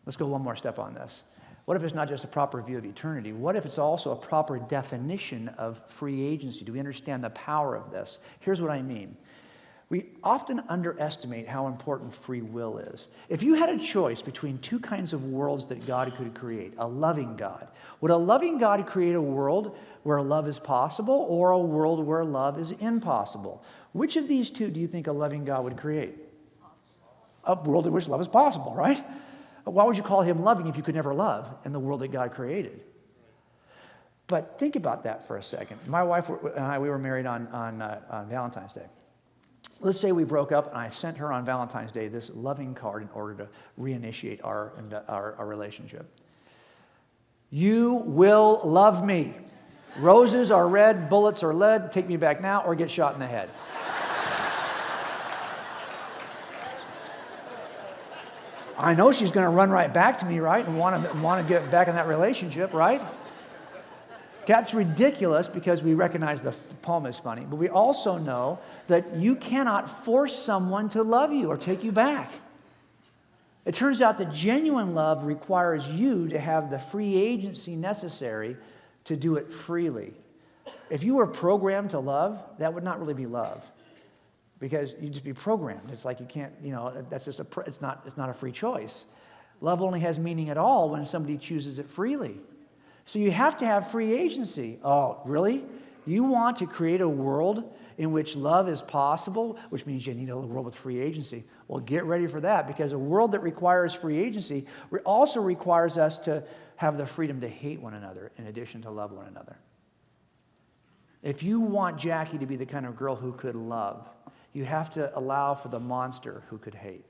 Let's go one more step on this. What if it's not just a proper view of eternity? What if it's also a proper definition of free agency? Do we understand the power of this? Here's what I mean. We often underestimate how important free will is. If you had a choice between two kinds of worlds that God could create, a loving God, would a loving God create a world where love is possible or a world where love is impossible? Which of these two do you think a loving God would create? A world in which love is possible, right? Why would you call him loving if you could never love in the world that God created? But think about that for a second. My wife and I, we were married on Valentine's Day. Let's say we broke up and I sent her on Valentine's Day this loving card in order to reinitiate our relationship. You will love me. Roses are red, bullets are lead. Take me back now or get shot in the head. I know she's going to run right back to me, right, and want to get back in that relationship, right? That's ridiculous because we recognize the poem is funny, but we also know that you cannot force someone to love you or take you back. It turns out that genuine love requires you to have the free agency necessary to do it freely. If you were programmed to love, that would not really be love. Because you'd just be programmed. It's like you can't, that's just it's not a free choice. Love only has meaning at all when somebody chooses it freely. So you have to have free agency. Oh, really? You want to create a world in which love is possible, which means you need a world with free agency. Well, get ready for that, because a world that requires free agency also requires us to have the freedom to hate one another in addition to love one another. If you want Jackie to be the kind of girl who could love, you have to allow for the monster who could hate.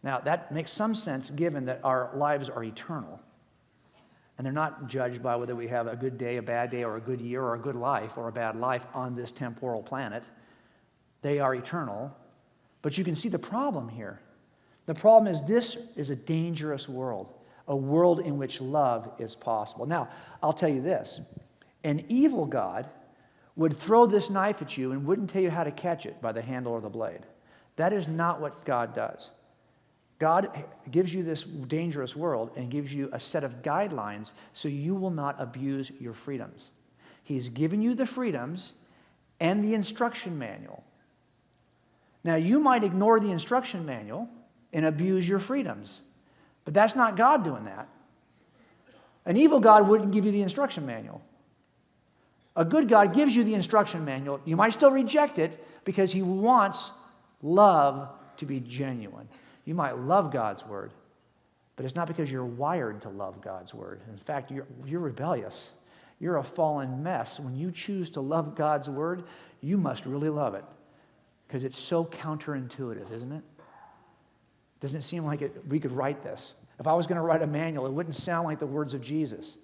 Now, that makes some sense given that our lives are eternal. And they're not judged by whether we have a good day, a bad day, or a good year, or a good life, or a bad life on this temporal planet. They are eternal. But you can see the problem here. The problem is this is a dangerous world, a world in which love is possible. Now, I'll tell you this. An evil God would throw this knife at you and wouldn't tell you how to catch it by the handle or the blade. That is not what God does. God gives you this dangerous world and gives you a set of guidelines so you will not abuse your freedoms. He's given you the freedoms and the instruction manual. Now, you might ignore the instruction manual and abuse your freedoms, but that's not God doing that. An evil God wouldn't give you the instruction manual. A good God gives you the instruction manual. You might still reject it because he wants love to be genuine. You might love God's word, but it's not because you're wired to love God's word. In fact, you're rebellious. You're a fallen mess. When you choose to love God's word, you must really love it because it's so counterintuitive, isn't it? Doesn't seem like we could write this. If I was going to write a manual, it wouldn't sound like the words of Jesus.